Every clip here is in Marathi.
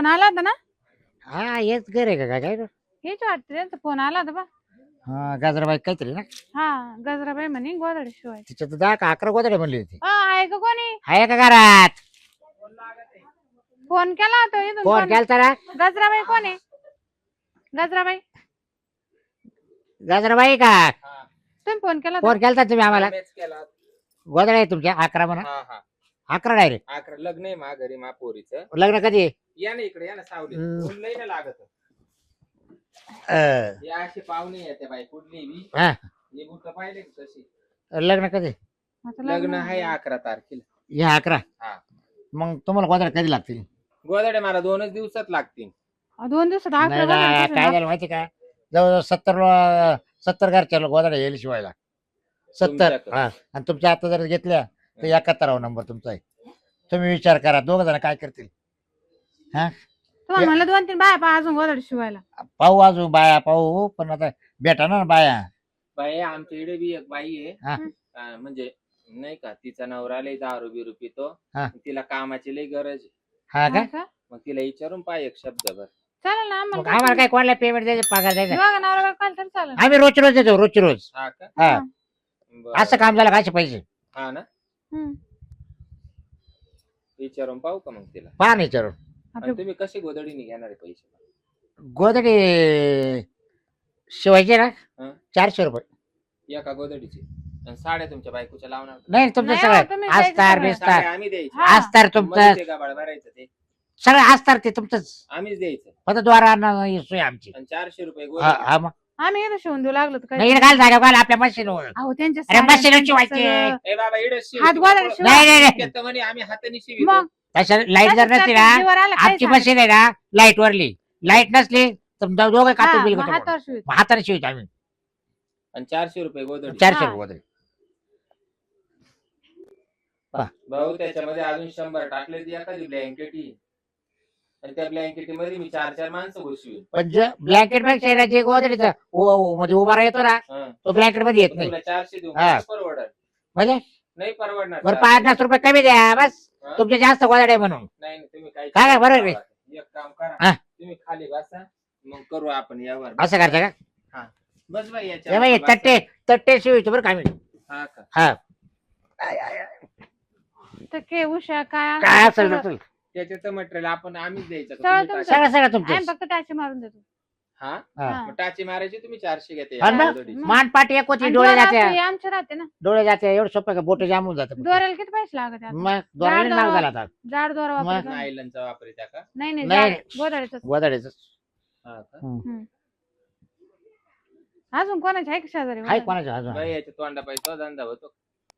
फोन आला होता ना? हा हेच घर आहे का काय काय हेच वाटतं त्यांचा फोन आला होता बा. हा गाजराबाई काहीतरी ना हा गजराबाई म्हणे गोदडे शिवाय. तिच्या तर 10 का 11 गोदडे म्हणली होती. आहे का कोणी? आहे का घरात? फोन केला होता इथून फोन केलता ना? गजराबाई कोण आहे? गजराबाई गाजराबाई का? तुम्ही फोन केला फोन होता? केलता तुम्ही आम्हाला? मीच केला. गोदडे आहे तुमच्या 11 म्हणा. हा हा 11 डायरेक्ट. 11 लग्न आहे मा घरी मा पोरीचं. लग्न कधी आहे? या ना इकडे या ना सावली. हम्म. ऊन लई ना लागत. अं, या अशी पाहुणे येते बाई कुठली बी. हा हे बुट पाहिले का तशी. लग्न कधी? आता लग्न आहे 11 तारखेला. या 11. हा मग तुम्हाला गोदडे कधी लागतील? गोदडे मला 2च दिवसात लागतील. 2 दिवसात नाही अकरा ना, गोदडे काय झालं माहिती का? जवळजवळ 70 घरच्या गोदडे येईल शिवायला 70. तुमच्याकडे. हा आणि तुमच्या आता जर घेतल्या तर 71 नंबर तुमचा आहे. तुम्ही विचार करा 2 जण काय करतील. हा तुम्हाला म्हणलं 2-3 बाया पहा अजून गोदडे शिवायला. पाहू अजून बाया पाहू पण आता भेटा ना बाया. बाई आमच्या इकडे बी एक बाई हा. आहे. म्हणजे नाही का तिचा नवरा लई दारू बिरू पितो. हा. तिला कामाची लई गरज आहे. हा का? हा का? मग तिला विचारून पाय एक शब्दभर. चालेल ना मग आम्हाला आम्हाला काय कोणाला पेमेंट द्यायचं पगार द्यायचा? दोघा नवरा बायको आलं तरी चालेल. आम्ही रोज देतो रोज. हा का? हा बरं. असं काम झालं का असे पैसे हा ना हम्म. विचारून पाहू का मग तिला. पहा ना विचारून. आणि आपलं तुम्ही कशी गोदडीने घेणार आहे पैसे? गोदडी शिवायचे ना हं? 400 रुपये. एका गोदडीची. आणि साड्या तुमच्या बायकोच्या लावणार का? नाही तुमचं नाही हो, सगळं तुम्ही अस्तर द्यायचं बिस्तर साड्या आम्ही द्यायच्या. हा. अस्तर मध्ये तुमचं ते गाभाळ भरायचं ते सगळं अस्तर ते तुमचंच आम्हीच द्यायचं. फक्त द्वारा सोय आमची. आणि 400 रुपये हा गोदडी. हा मग आम्ही इथं शिवून देऊ लागलो तर नाही काय? घाल जागा घाल आपल्या मशीनवर. अहो त्यांच्या अरे साड्या, मशीन त्यांचं शिवायची. सगळं. ए बाबा इडच शिव. हात गोदडे शिवा. नाही नाही नाही इतक्यात तर म्हणे आम्ही हाताने शिवितो. मग तशा लाईट जर नसली ना जीवर आलं काय आमची सांगायचं? मशीन आहे ना लाईट वरली लाईट नसली तर दोघं हा, कातून बिल मग हातावर शिवीत. हाताने शिवतो आम्ही. आणि 400 रुपये गोदडी. 400 हा. रुपये भाऊ त्याच्यामध्ये अजून 100 टाकले ती एखादी ब्लँकेट ही. आणि त्या ब्लँकेटी मध्ये मी 4-4 माणसं घुसवी. पण ब्लँकेट पेक्षा जे गोदडीचं म्हणजे उभा येतो ना तो ब्लँकेट मध्ये येत नाही. तुला 400 देऊ हा. परवडत म्हणजे नाही परवडणार. बरं 50 रुपये कमी द्या बस हा? तुमचे जास्त गोदडे म्हणून. नाही नाही, तुम्ही काय काय बरोबर आहे. एक काम करा. हा. तुम्ही खाली बसा मग करू आपण यावर. असं करता का? बस बाई हे याच्या बाई, तट्टे शिवतो बरं का आम्ही. हा का? हा तर के उषा काय काय असेल सगळं- नसेल. त्याच्याचं मटेरियल आपण आम्हीच द्यायचं का? सगळं तुम्ही तुमचं. टाका. सगळं तुमचं. आम्ही फक्त टाचे मारून देतो. हा हा. मग टाची मारायची तुम्ही 400 घेते हा ना? गोदडीची. मानपाट एक होती आणि डोळे दोरा जाते असते, आमचे राहते ना. डोळे जाते एवढं सोपं का बोट जामून जाते. दोऱ्याला किती पैसे लागत आहेत? मग दोराला जाड नाव दोरा. झाला आता जाड दोरा मग- वापरतो. नायलनचा वापरता का? नाही नाही नाही. जाड गोदड्याचं. गोदडीचं हा का? अजून कोणाच्या आहे का शेजारी आहे गोदड्या? कोणाच्या अजून बाई याच्या तोंडा पाहिजे तो धंदा होतो.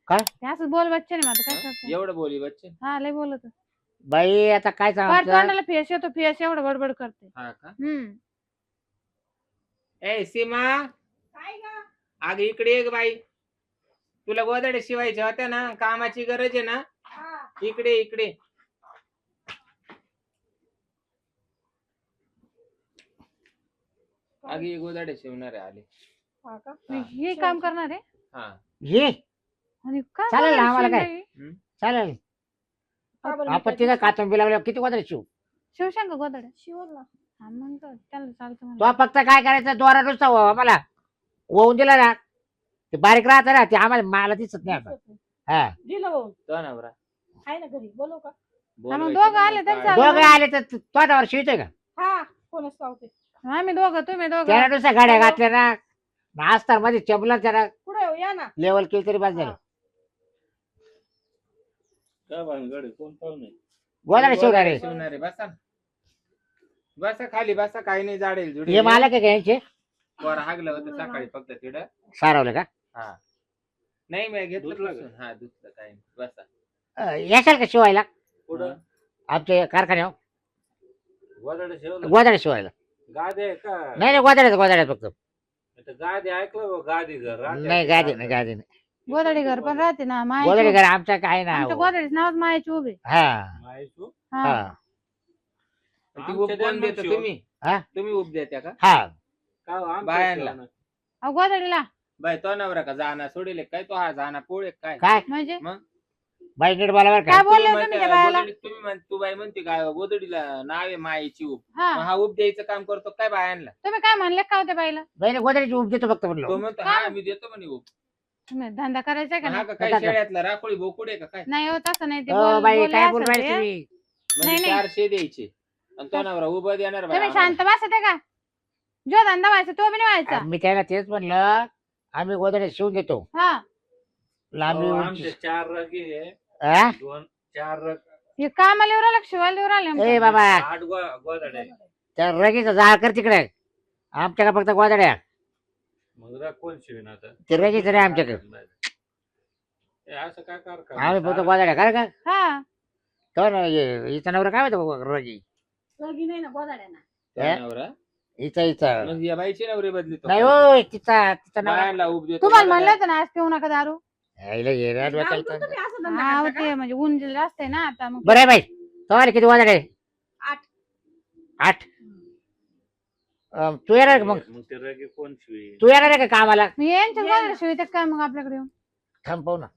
ते असं बोल बच्चे नाही माझं काय करते. एवढं बोली बच्चे. हा लय बोलत. बाई आता काय पार सांगायचं. तोंडाला फेस येतो फेस एवढं बडबड करते. हा का? ए सीमा अग इकडे एक बाई तुला गोदडे शिवायच्या होत्या ना कामाची गरज आहे ना इकडे इकडे. अगे गोदडे शिवणारे आले. मी हे काम करणार आहे हा ये आणि काय चालेल ना, बोलायला आम्हाला काय? शिवलंय? चालेल आपण तिथं कातून बिलावल्या किती गोदडे शिव. शिवशान का गोदड्या शिवल ना. हा मग तर त्याला चालतं तो म्हणलं. फक्त काय करायचं दोरा नुसता आम्हाला होऊन दिला ना ते बारीक राहत ना ते आम्हाला मला दिसत नाही आता. हा दिलं भाऊ तो नवरा आहे ना घरी बोलू का? हा, मग बोलवायचं दोघं ना आले मग तर काय. चालेल. दोघं आले तर तोंडावर शिवतोय का? हा कोणच पावते आम्ही दोघं तुम्ही त्याला दोघं नुसत्या गाड्या घातल्या ना अस्तर मध्ये चपला त्याला पुढे येऊ, या ना लेवल केली तरी बस झालं. गोदडे शिवणार आहे. शिवणारे बसा बसा खाली बसा काही नाही जाडेल जुडे हे मालक आहे का यांचे वर हागलं होतं सकाळी फक्त तिकडं. सारवलं का? हा नाही मी घेतलं पुसून. हा दुसरं काही नाही बसा. येशाल का शिवायला पुढं आमच्या कारखान्यावर गोदडे गोदडे शिवायला? गादी का नाही गोदड्यात फक्त. गादी ऐकलं गादी घर नाही गादी नाही गोदडी घर पण राहते ना गोदडे मायाची घर आमच्या काय ना आमच्या गोदडीच नावच मायाची उभे. हा हा हा ती उब कोण देतं तुम्ही? हा? तुम्ही उब देत्या का? हा बायांना. अहो गोदडीला बाय तो नवरा का जाना सोडील काय तो हा जाना पोळ काय? काय म्हणजे मग बाई नीट बोला बरं का काय बोलले तुम्ही त्या बायाला तू बाई म्हणते काय गोदडीला नाव आहे मायेची उप हा मग हा उप द्यायचं काम करतो काय बायांना तुम्ही काय म्हणले का होत्या बाईला नाही गोदडीची उप देतो फक्त तो म्हणलो म्हणतो हा मी देतो म्हणे उप तुम्ही धंदा करायचा का हा नाही का काय शेळ्यातला राखोळी बोकुड आहे का काय नाही होत असं नाही ते हो बाई बोलले काय बोल असेल राहिले ते. तुम्ही म्हणजे नाही. 400 द्यायचे आणि तो नवरा उभं देणार बाई तुम्ही आम्हाला. शांत बसते का जो धंदा व्हायचा तो बी नाही व्हायचा मी त्याला तेच म्हणलं आम्ही गोदड्या शिवून देतो हा लांबी अहो, उंची. आमचे 4 रगी आहे हा? 4 रग हे कामाला येऊ राहिला शिवायला येऊ राहिले ए बाबा 8 गोदड आहे त्या रगीचा जाळ कर तिकडे आमच्या का फक्त गोदड्या मग रग कोण शिवेन आता ते रगीच नाही आमच्याकडे हे असं काय कर आम्ही फक्त गोदड्या काय का हा तो ना हिचा नवरा काय होतं रगी लगी नाही ना गोदाड्यांना तो नवरा हिचा मग या बाईची नवरी बदली तो. नाही हो तिचा नवरा बायांना उप देतो तुम्हाला म्हणलं होतं ना आज पिऊ नका दारू यायला ये रे डोक्याला लावतो ताण. तुम्ही असं धंदा हा करता का? ते म्हणजे ऊन जास्त आहे ना आता मग बरं आहे बाई तुम्हाला किती गोदडे 8 8 तू येणार का मग मग ते रगी कोण शिवेन तू येणार आहे का कामाला मग यांच्या गोदड्या शिवायचं काय मग आपल्याकडे येऊन थांब पाहू ना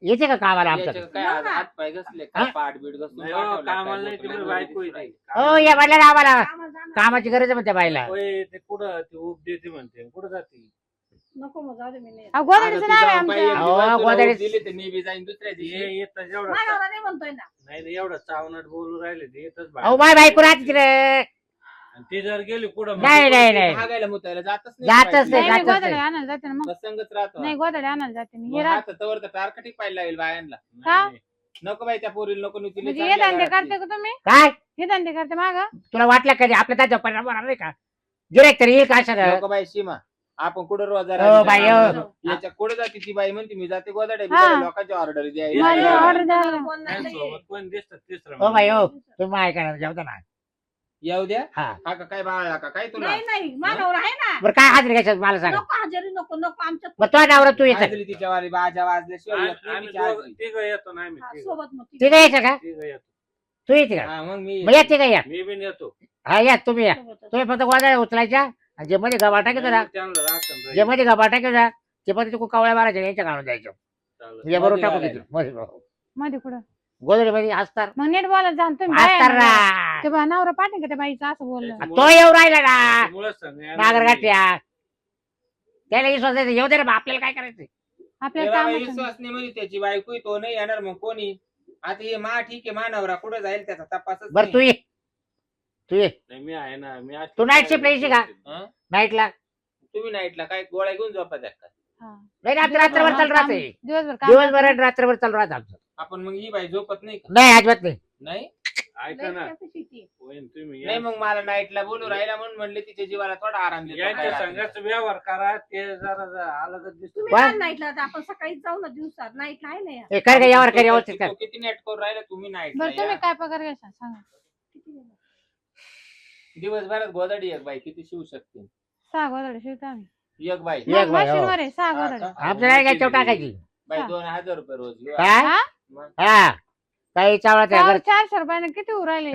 येते का कामाला याच्या आमच्याकडे काय आज हात पाय घसले काय पाठ बीट घसून नाही हो, पाठवलं काय कामाला नाही बोकड्या तुम्ही गोदडी बायको दुसरा. येते हो या म्हटलं ना आम्हाला कामाला जाणार. कामाची गरज आहे म्हणते बाईला होय, ते कुठं ते उप देते म्हणते कुठं जाते नको मग जाऊ दे मी नाही येत. अहो, आता गोदडीचं तू नाव आहे जाऊन पाहिजे, आमच्या अहो, दिवस तुला गोदडी- उप दिली तर मी बी जाईन दुसऱ्या दिवशी हे येतं जेवढा माझ्या नवरा नाही म्हणतोय ना नाही नाही, एवढं चावनट बोलू राहिले ते येतच अहो बाहेर. बाय बायको राहते तिकडे आणि ते जर गेली कुठं मग नाही नाही नाही भागायला मुतायला जातच जातच बाई. नाही मी जातच गोदड्या नाही. आणायला जाते ना मग प्रसंगच राहतो नाही गोदड्या आणायला जाते मी मग हे राहत आता तवर तर टारकटी पाहायला लागेल बायांना का? नाही, नको बाई त्या पोरीला नको नुसती म्हणजे हे धंदे करते का तुम्ही काय हे धंदे करते माग तुला वाटलं कधी आपल्या त्याच्या परिणाम होणार नाही का गिरेक तरी येईल का अशा नको बाई सीमा आपण कुठं रोजार हो बाई, हो. याच्या कुठे जाते ती बाई म्हणते मी जाते गोदाड्या हा. बिदाड्या लोकांच्या ऑर्डर द्यायला माझी नाही. ऑर्डर द्यायला बोलणार नाही, नाही. सोबत कोण दिसतं तिसरं हो बाई हो म्हणजे. तुम्ही ऐका ना जेवता ना येऊ द्या हा हा का काय बाळा का काय तुला नाही नाही माझ्यावर आहे ना बरं काय हाजरी घ्यायचं मला सांग नको हजेरी नको नको आमच्यात मग तो नवरा तू येतं हाजरी तिच्या वाली बाजा वाजल्याशिवाय येत नाही आम्ही तिची हाजरी. दोघं- तिघं येतो ना आम्ही हा, तिघं. सोबत मग तिघं यायचं का तिघं येतो तू येते का हा, मग मी मग येते का या मी बी येतो हा या तुम्ही या सोबतच. तुम्ही फक्त गोदा उचलायच्या आणि जे मध्ये गबा टाकायचं ना त्यांना राखण जे मध्ये गबा टाकायचा ते पण तिकडे कावळ्या मारायच्या यांच्या काढून द्यायचं चालत. हे बरोबर मध्ये टाकू घालायचं. तिथे मध्ये मध्ये कुठं गोदडी मध्ये असतात मग नीट बोलत जा तुम्ही असतात बाया ना. ना. ते बा नवरा पाठी का त्या बाईचं असं बोललं तो येऊ राहिला ना त्यामुळंच सांग, यायला नागर नाही. गाठ्या त्याला विश्वास द्यायचा येऊ दे रे बा, आपल्याला काय करायचं आपल्याला तेव्हा काम विश्वास नाही म्हणजे त्याची बायको तो नाही येणार मग कोणी आता हे मा ठीक आहे मानवरा कुठं जाईल त्याचा तपासच बरं तू नाही. ये तू ये नाही, मी आहे ना मी आज तू night shift ला येशील का? हं? नाईटला तुम्ही नाईटला काय गोळ्या घेऊन झोपा द्या का नाही रात्रभर चालू राहते दिवसभर काम दिवसभर आणि रात्रभर चालू राहत आमचं आपण मग ही बाई झोपत नाही का नाही अजिबात नाही नाही ऐका ना लई capacity आहे. होईन तुम्ही नाही मग मला नाईटला बोलू राहिला म्हणून म्हणले तिच्या जीवाला थोडा आराम देतो यांच्या काय रात्री. संघाचा व्यवहार करा ते जरा अलगच दिसतो तुम्ही वा. काय नाईटला आता आपण सकाळी जाऊ ना दिवसात नाईटला आहे ना या. हे कर का यावर कर व्यवस्थित कर तो किती नेट करून राहिला तुम्ही नाईटला बरं तुम्ही काय पगार घ्यायचा सांगा किती वेळ? दिवसभरात गोदाडी एक बाई किती शिवू शकते 6 गोदड्या शिवतो आम्ही एक बाई एक बाई, हो. मशीनवर आहे 6 हा गोदड्या का? आमचं नाही काय चव टाकायची बाई हा. 2000 रुपये रोज काय हा? मग हा काही चावला त्या घर 400 रुपयाने किती उरायले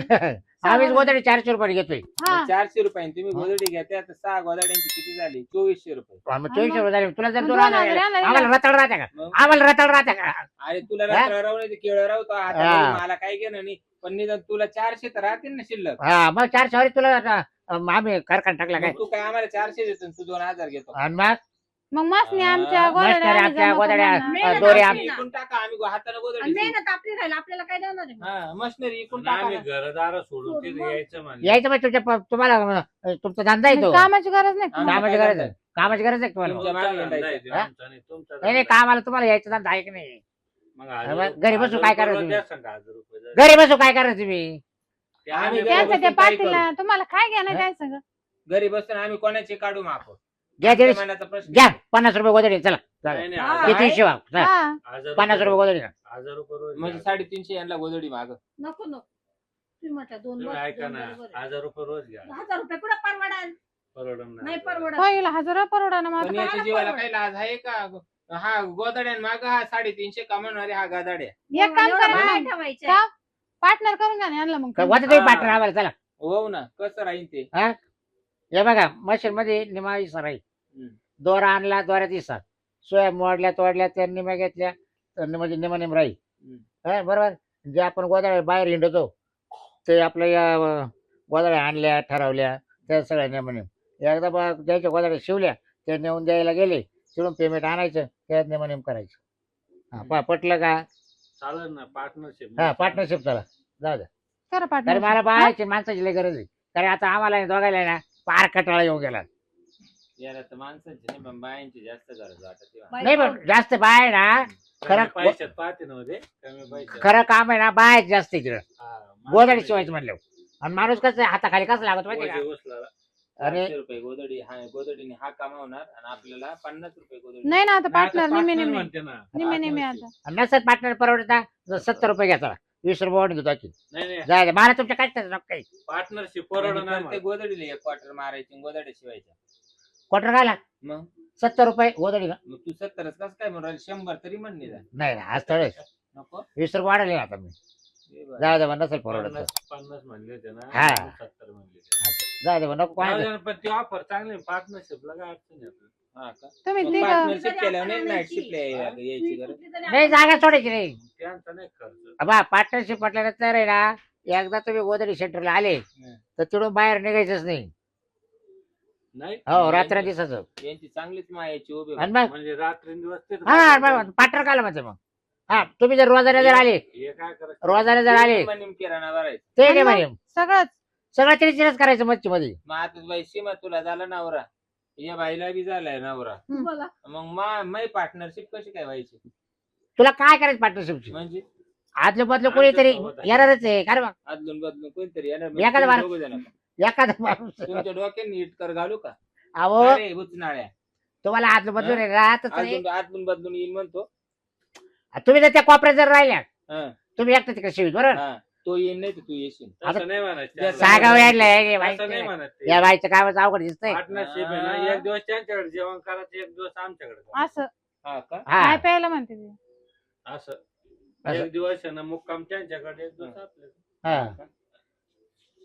आम्हीच गोदडी 400 रुपये घेतोय हा 400 रुपये तुम्ही गोदडी घ्या तर 6 गोदाड्यांची किती झाली 2400 रुपये आम्ही 2400 रुपये झाले. तुला जर मग दोन 2000 आले, आले. आम्हाला रताळ राहते का मग आम्हाला रताळ राहते का अरे तुला हा? रात्र राहू नाही केळ राहू तो हा. आता मला काय घेणं नाही पण निदान तुला 400 तर राहतील ना शिल्लक हा मग 400 वारी तुला आम्ही कारखाना टाकला काय मग तू काय आम्हाला 400 देतो आणि तू 2000 घेतो आणि मग मग मसनी आमच्या हा, गोदड्या मस्तर आम्ही आमच्या जमा करू गोदड्या ना. मेहनत दोरे आपली आम- ना. इकून टाका आम्ही हाताने आणि गोदडी मेहनत आपली राहील आपल्याला काय देणार आहे मग? हा मशनरी इकून आणि टाका आम्ही ना. घरदार सोडून सोडून तिथे मग. यायचं म्हणजे यायचं मग तुमच्या तुम्हाला तुमचा धंदा येतो कामाची गरज नाही आम्हाला कामाची काय गरज धंदा आहे कामाची गरज आहे का तुम्हाला तुमच्या मागे हिंडायचं. हा? आमचा नाही, तुमचा नाही नाही धंदा. कामाला तुम्हाला यायचं धंदा आहे की नाही मग मग घरी बसून काय करायचं तुम्ही? द्या सांगा 1000 रुपये द्या. घरी बसू काय करायचं तुम्ही ते आम्ही घरी त्यांचं ते बसून काय पाटील तुम्हाला काय घ्या नाही द्यायचं ग? घरी बसून आम्ही कोणाचे काढू माप घ्या दीड मनाचा प्रश्न घ्या 50 रुपये गोदडी चला नाही, नाही, हा. 1000 किती शिवा चला, हा 1000 50 रुपये गोदडी घ्या. 1000 रुपये रोज म्हणजे घ्या. 350 यांना गोदडी माग नको नको तुम्ही म्हटलं दोन तुम्ही वर्ष, ऐका दोन ना बरोबर आहे. 1000 रुपये रोज घ्या 1000 रुपये कुठं परवडाल परवडत नाही परवडत होईल 1000 परवडा ना पण माझं याच्या जीवाला काही लाज आहे का हा गोदड्यान माग हा 350 कमवणारे हा गादाड्या एक काम एवढं करा बाहेर ना. ठेवायचे. का? पार्टनर करून घ्या ना यांना मग वाटत तुम्ही पाठरा आम्हाला चला हो ना कसं राहील ते हे बघा मशीन मध्ये निमा इसा राहील हम्म. दोरा आणला दोऱ्यात इसा सोया मोडल्या तोडल्या त्या निम्या घेतल्या तर म्हणजे निमा निम राहील हम्म. हा बरोबर. जे आपण गोदाड्या बाहेर हिंडतो ते आपल्या या गोदाड्या आणल्या ठरवल्या त्या सगळ्या नेमाने एकदा बा ज्याच्या गोदाड्या शिवल्या त्या नेऊन द्यायला गेले तिकडून पेमेंट आणायचं त्या नेम करायचं. हा पटलं का? चालेल ना पार्टनरशिप. हा पार्टनरशिप चला जाऊ द्या. करा कारण पार्टनर. मला बायची माणसाची लय गरज आहे. कारण आता आम्हाला दोघायला ना पार कटाळा येऊन गेला. याला तर माणसांची नाही पण बायांची जास्त गरज वाटते. नाही पण जास्त बाय ना खरं पैशात पाहते नव्हते कमी पैशात. खरं काम आहे ना बाय जास्त तिकडं हा, गोदाडी शिवायचं म्हणलं. आणि माणूस कसं हाताखाली कसं लागत माहिती का? ओझे उचलायला. अरे 400 रुपये गोदडीने हा कमावणार आणि आपल्याला 50 रुपये गोदडी. नाही ना आता नाही, पार्टनर आता निमे partner निमे म्हणते ना. निमे आता. नसत पार्टनर परवडता 70 रुपये घ्यायचा 20 रुपये वाढून देतो की नाही नाही जाय मला तुमच्या काय नको काही पार्टनरशिप म्हणजे परवडणार प्रत्येक गोदडीला एक क्वार्टर मारायची गोदड्या शिवायच्या. क्वार्टर घाला मग 70 रुपये गोदडी का? मग तू 70च कसं काय म्हणून राहिली? 100 तरी म्हण निदान. नाही ना आज तळ नको 20 रुपये वाढले आता मी हे बरं. जाऊ दे नसेल परवडत 50 म्हणले होते ना. हा. 70 म्हणले होते. जाऊ दे नको जाऊ कोणाला दे ना, पण ती ऑफर चांगली पार्टनरशिपला काय अडचण नाही आपल्याला. हा का? तुम्ही मग तिघ partnership केल्यावर नाही नाईट शिफ्टला यायची गरज. नाही जागा सोडायची नाही. त्यांचा नाही खर्च. बा पार्टनरशिप म्हटल्यानंतर आहे ना एकदा तुम्ही गोदडी सेंटरला आले तर तिकडून बाहेर निघायचंच नाही. नाही हो रात्र दिसायचं. यांची चांगलीच मायाची उभी आणि मग म्हणजे रात्रंदिवस तेच हा पार्टनर काला म्हणते मग. हा तुम्ही जर रोजाने जर आले हे काय करायचं रोजाने जर आले मनीम किराणा भरायचा. ते नाही म्हणे सगळंच सगळं तिरच करायचं मच्छी मध्ये. मग आता बाई सीमा तुला झाला नवरा या बाईला बी झालाय नवरा बोला. मग मै पार्टनरशिप कशी काय व्हायची तुला काय करायचं पार्टनरशिपची म्हणजे आदलं बदलं कोणीतरी येणारच आहे कारण मग अदलून बदलून कोणतरी येणार. मग एखादा तुम्ही माणूस- दोघं जण का? एखादा माणूस तुमच्या डोक्यात नीट कर घालू का? अहो अरे बुचनाळ्या तुम्हाला आदलं बदलून राहतच नाही. आदलून बदलून येईल म्हणतो. तुम्ही जर त्या कोपऱ्यात जर राहिल्या हा, तुम्ही एकटा तिकडे शिवीत बरोबर हा. तो येईल नाही तर तू येशील. तसं नाही म्हणायचं जसं- सागाव यायला तसं नाही म्हणायचं. या बाईचं कामच अवघड दिसतंय. पार्टनरशिप आहे ना एक दिवस त्यांच्याकडे जेवण करायचं एक दिवस आमच्याकडे करायचं. असं हा का? हा काय प्यायला म्हणते ते. असं असं. एक दिवस आहे ना मुक्काम त्यांच्याकडे एक दिवस आपल्याकडे. हा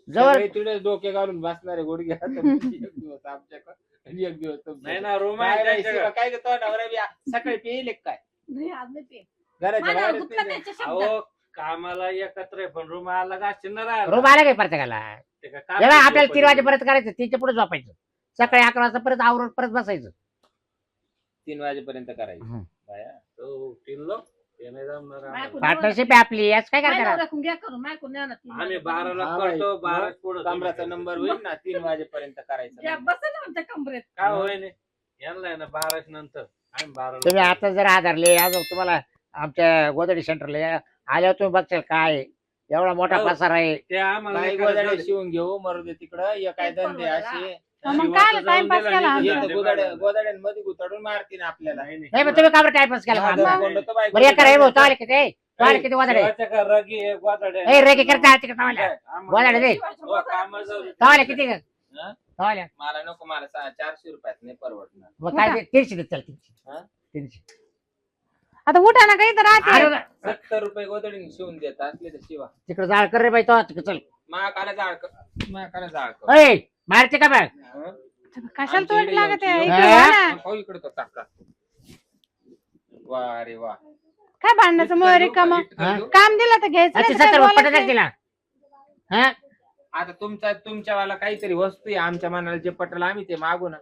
जवळ सगळे तुला डोके घालून बसणारे गुडघे एक दिवस आमच्याकडे आणि एक दिवस तुमच्याकडे. नाही ना रूम काय आहे बाई, त्यांच्याकडे. शिवा, काय ग तो नवरा बी सकाळी पेईल काय नाही, आज नाही पे. घराच्या माझ्यावर बाहेरच गुटखा नाही द्यायच्या शब्दात. अहो कामाला एकत्र आहे पण रूम आला का चिन्ह राहिला. रूम आला काय प्रत्येकाला ते काय जेव्हा काम आपल्याला करतो 3 वाजेपर्यंत करायचं 3च्या पुढे झोपायचं सकाळी 11 वाजता परत आवरून परत बसायचं. 3 वाजेपर्यंत करायचं. हम्म. बाया. तो 3 लोक ते नाही जमणार आम्हाला. बायको पार्टनरशिप आहे आपली याच काय माझ्या करणार. नवऱ्याकडून घ्या करून, माझ्याकडून न्या ना ती. आम्ही 12ला हा बाई. करतो 12 पुढे कमराचा नंबर होईल ना 3 वाजेपर्यंत करायचं. घ्या, बसा ना आमच्या कमरेत. काय होय नाही यांना आहे ना 12 नंतर आम्ही 12 तुम्ही आता जर आधारले अजून तुम्हाला आमच्या गोदडी सेंटरला आल्यावर तुम्ही बघशाल काय आहे. एवढा मोठा हो. पसार आहे. ते आम्हाला बाई नाही करायचं. गोदाडे शिवून घेऊ मरू दे तिकडं या काय धंदे असे मग शिवाचं काय जाऊन टाइमपास दिला केला नाही आमचा. तर गोदाड्यांमध्ये गुताडून मारतील आपल्याला. नाही, नाही पण तुम्ही का बरं टाइमपास केला माझं मग? कोंड तर बाई बरं एका रे भाऊ चालेल किती चालेल किती वाजले शिवाच्या का रगी आहे, गोदाड्या ए रे करता तिकडे चावल्या आम्हाला- वाजले दे शिवायचं हो, बोलतो. कामाला जाऊ दे. चावल्या किती हा? चावल्या मला नको मला 400 रुपयात नाही परवडणार. मग काय ते 300 देत चल 300 हा? 300 आता उठा ना काही तर राहते. अरे 70 रुपये गोदडीने शिवून देत असले तर शिवा. तिकडे जाळ कर रे बाई तो तिकडे चल महाकाला जाळ कर. ए मारते का बघ हं? कशाला तोंड लागत आहे आमच्या इकडे इकडे वा ना. हो इकडे तो टाका. वा रे वा. काय भांडण्याचं मग रिकाम हा? काम दिलं तर घ्यायचं नाही तर 70 काय रुपये बोलायचं? पटत तिला हा आता तुमच्यावाला काहीतरी वस्तू आहे आमच्या मनाला जे पटलं आम्ही ते मागू ना.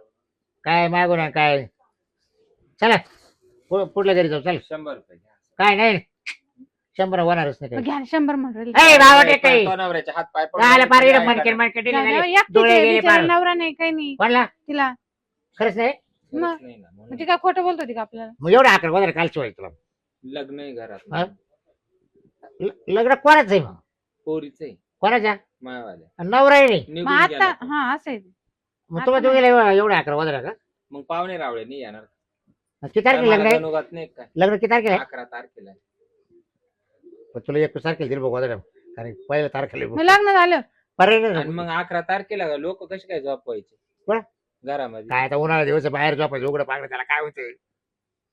काय मागू ना काय चला पुढल्या घरी जाऊ चल 100 रुपये घ्या. काय नाही 100 होणारच नाही मग काही. घ्या 100 म्हणून ए बाबा टेकाई तो नवऱ्याच्या हात पाय आला पार पडून मार्केट मार्केट एकटीच डोळे आहे, गेले बिचारा पार नवरा नाही काही नाही पडला तिला. खरंच नाही मग नाही ना, म्हणून. मग ती काय खोटं बोलतो ती का आपल्याला. मग एवढा आकडा वगैरे कालची व्हायचं तुला लग्न आहे घरात. हा? लग्न कोणाच आहे मग पोरीच आहे कोणाच्या मायावाल्या. नवरा आहे नाही निघून मग गेला आता तो. हा असं आहे. मग तुम्हाला दोघीला एवढा आकडा वगैरे का मग पाहुणे रावळे नाही येणार. किती तारखेला लग्न आहे अनुगात नाही काय. लग्न किती तारखेला आहे? 11 तारखेला आहे. पण तुला 21 तारखेला दिलं बघ वगैरे कारण पहिल्या तारखेला मग लग्न झालं पर्याय आणि नाही. मग 11 तारखेला लोक कसे काय झोपवायचे कोण? घरामध्ये. काय आता उन्हाळा दिवस आहे, बाहेर झोपायचं उघडं पागड त्याला काय होतंय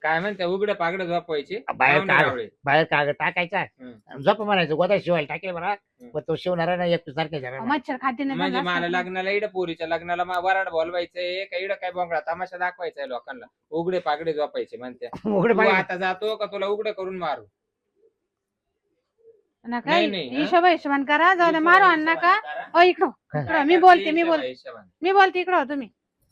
काय म्हणते उघडे पागडे झोपवायचे बाहेर पाहुणे कागद रावळे. बाहेर कागद टाकायचा हम्म. झोप म्हणायचं गोदा शिवायला टाकेल बरा हम्म. पण तो शिवणार आहे ना 21 तारखेला मच्छर खाते नाही म्हणजे झालं मला असतं. लग्नाला इड पोरीच्या लग्नाला वराड बोलवायचंय का इड काय बोंगळा तमाशा दाखवायचा आहे लोकांना. उघडे पागडे झोपायचे म्हणते. उघडे तू पागड आता जातो का तुला उघडे करून मारू. नका नाही, नाही, हा? हिशोबान करा, जाऊ दे, मारू आण नका. ओ इकडं इकडं, मी बोलते मी बोलते इकडं तुम्ही.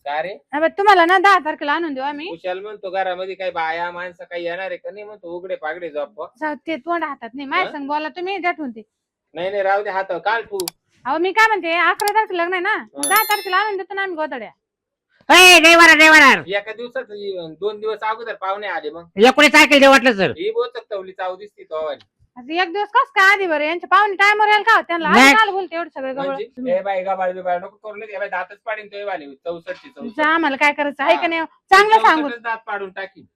का रे अबे, तुम्हाला ना 10 तारखेला आणून देऊ आम्ही. कुशाल म्हणतो घरामध्ये काही बाया माणसं काही येणार आहे का नाही म्हणतो उघडे पागडे झोप. जाऊ, ते तोंड हातात नाही, माझ्या हा? संग बोला तुम्ही, द्याठून ते. नाही राहू दे हात काल तू. अहो मी काय म्हणते, 11 तारखेला लग्न आहे ना, 10 तारखेला आणून देतो ना आम्ही गोदड्या. एका दिवसात 2 दिवस अगोदर पाहुणे आले मग 19 तारखेला देऊ वाटलं सर. ही बोलत तवली चाव दिसती तो आवाज. आता एक दिवस कस काय आधी बरं, यांच्या पाहुणे टायमवर यायला का त्यांना नाही. काल बोलते एवढं सगळं गबळ. म्हणजे हे बाई गाबाळ बिबाळ नको करू नये. हे बाई दातच पाडीन तो वाले 64 जा, आम्हाला काय करायचं आहे का नाही चांगलं सांगू. दात पाडून टाकी.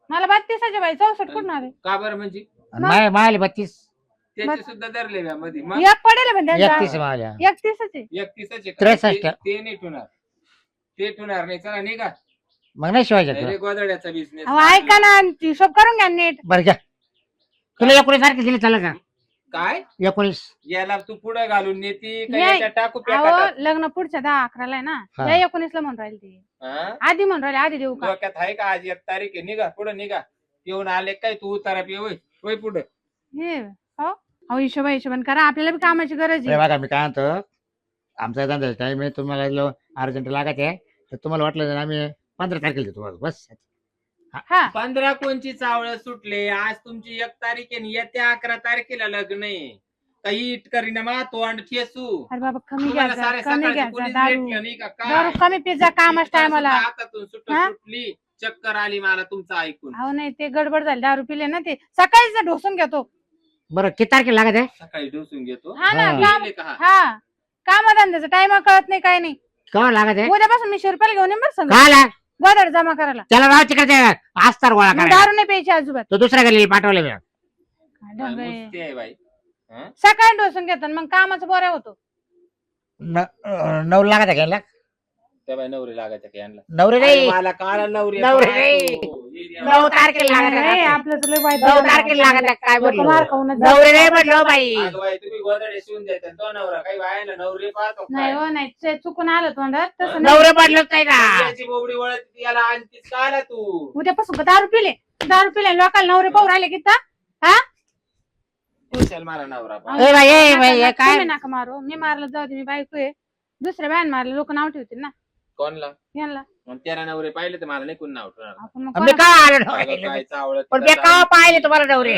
मला 32चे बाई, 64 कुठून आले? का बरं म्हणजे माल 32 त्याचे सुद्धा धरले बा मध्ये मग एक पडेल म्हणजे 31 माल्या 31चे. 31 63. ते नाही ठेवणार. ते ठेवणार नाही. चला निघा. मग नाही शिवायचं अरे गोदड्याचा बिझनेस. अहो ऐका ना, हिशोब करून घ्या नीट. बरं घ्या. तुला 19 तारखेला दिली चालेल का? काय 19. याला तू पुढे घालून नेती का नाही. याच्यात टाकू अहो पॅकेटात? लग्न पुढच्या 10-11 आहे ना, हा. या 19ला म्हणून राहील ते. हा? आधी म्हणून राहिले, आधी देऊ का? डोक्यात आहे का आज 1 तारीख आहे? निघा पुढे निघा. येऊन आले काय तू उतारा पे होय पुढे. हे हो, अहो हिशोबान करा, आपल्याला बी कामाची गरज हे आहे. बघा मी काय म्हणतो, आमचा धंदा टाइम आहे, तुम्हाला अर्जंट लागत आहे तर तुम्हाला वाटलं तर आम्ही 15 तारखेला देतो बस. हा 15 कोणची चावळ सुटले. आज तुमची 1 तारीख आहे आणि येत्या 11 तारखेला लग्न आहे. काही इट करीना मा तोंड ठेसू. अरे बाबा, कमी तुम्हाला घ्यायचा, सारे कमी सकाळचे घ्यायचा कोणीच दारू. भेटलं नाही का दारू काय? कमी पिझ्झा कामाच टायमाला. हातातून हा? सुटली चक्कर आली मला तुमचं ऐकून. अहो नाही, ते गडबड झाली, दारू पिले ना, ते सकाळीच ढोसून घेतो. बरं किती तारखेला लागत आहे? सकाळी डोसून घेतो. हा ना, हा. काम. गेले का? हा, कामधंद्याचा टाइम कळत नाही, काय नाही. केव्हा लागत आहे? उद्यापासून मी शिरपाल घेऊन येईन बरं, का लाग? गोदड जमा करायला. त्याला राव तिकडे आस्तार गोळा मग करायला. दारू नाही प्यायची अजिबात. तो दुसऱ्या गल्लीला पाठवलं मी. काय ढंग आहे. मुस्ती आहे बाई. हा? सकाळी ढोसून घेतो आणि मग कामाचं बरं होतो. 9 लागत आहे घ्यायला. त्या बाई नवरी लागायच्या का यांना? नवरे अरे नाही, मला काळा नवरी नवरी पाहतो. नाही. ये द्या. 9 तारखेला लागत अरे, आहे. आपलं तुला वाईट 9 तारखेला लागत आहे. काय लोकं बोललो? मार खाऊनच नवरे नाही म्हटलं बाई. अगं बाई तुम्ही गोदडे शिवून देता तो नवरा काही बायाला नवरी पाहतो नाही काय? हो, नाही, ते चुकून आलं तोंडात तसं नाही. नवरे पडलंच नाही का? याची बोबडी वळत याला आणतीस का आला तू? उद्यापासून दारू पिले लोकांना नवरे पाहू राहिले की तर? हा? कुशल मला नवरा पाहतो. ए बाई, ए बाई, हे काय? तुम्ही नका मारू, मी मारलं जाऊ दे, मी बायको आहे. दुसऱ्या बायान मारलं, लोक नाव ठेवतील ना कोणला? यांना. मग त्याला नवरे पाहिले तर मला नाही कोण नाव ठेवणार. आपण मग मी का आलो अगं नवरे? काय चावळत पण मी का पाहिले तुम्हाला नवरे?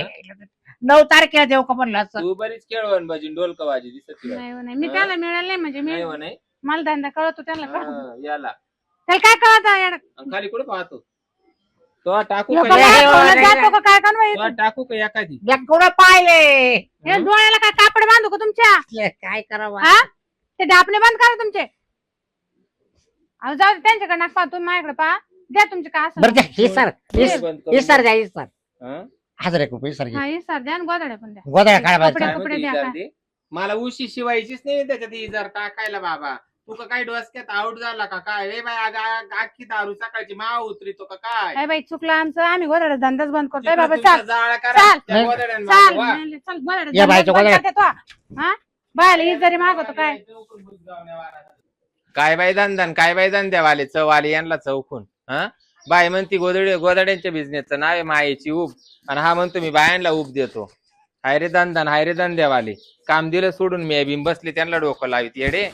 9 तारखेला देऊ का म्हणलं असं? तू बरीच खेळवण बाजी डोलकबाजी दिसत तुला. नाही हो, नाही, मी त्याला मिळालं नाही, म्हणजे मी नाही हो नाही. मला धंदा कळतो त्यांना कळत. हा, याला त्याला काय कळत आणि खाली कुठे पाहतो तो टाकू लोकं का बाहेर एखादी? कोणाला जातो का काय कानवा तो टाकू का एखादी? मी कुठं पाहिले? हे डोळ्याला काय कापड बांधू का तुमच्या? काय करावं? हा, ते डापणे बंद करा तुमचे. अहो जाऊ दे, त्यांच्याकडे नका पाहा, तुम्ही माझ्याकडे पहा. द्या तुमचे काय बरं द्या, ही सर डोळे बंद करून ही सर द्या, ही सर हा? 1000 रुपये सर घे. हा, हे सर द्या आणि गोदड्या पण द्या. गोदाड्या काढा बाहेर. कपडे काय म्हणते द्या इजार का? ते? मला उशी शिवायचीच नाही त्याच्यात इजार टाकायला बाबा. तू का काय डोसक्यात आउट झाला का काय? रे बाय अख्खी दारू सकाळची माव उतरितो का काय? काय बाई, चुकलं आमचं, आम्ही गोदड्या धंदाच बंद करतोय. तिकडं बाबा तुमचा चाल जाळा करा, चाल. त्या गोधड्यांना चाल वा. नाही, नाही, चाल गोदड्या या धंदाच बाईच्या बंद गोदड्या. करते तो. हा, बायला ही जरी मागवतो काय? काय बाई धंदा काय बाई धंद्यावाले चववाले यांना चौकून. हा, बाय म्हणती गोदड्यांच्या बिझनेसचं नाव आहे मायेची ऊब आणि हा म्हणतो मी बायांना ऊब देतो. हाय रे धंदा हाय रे धंद्यावाले. काम दिलं सोडून मी बिन बसले त्यांना डोकं लावित येडे.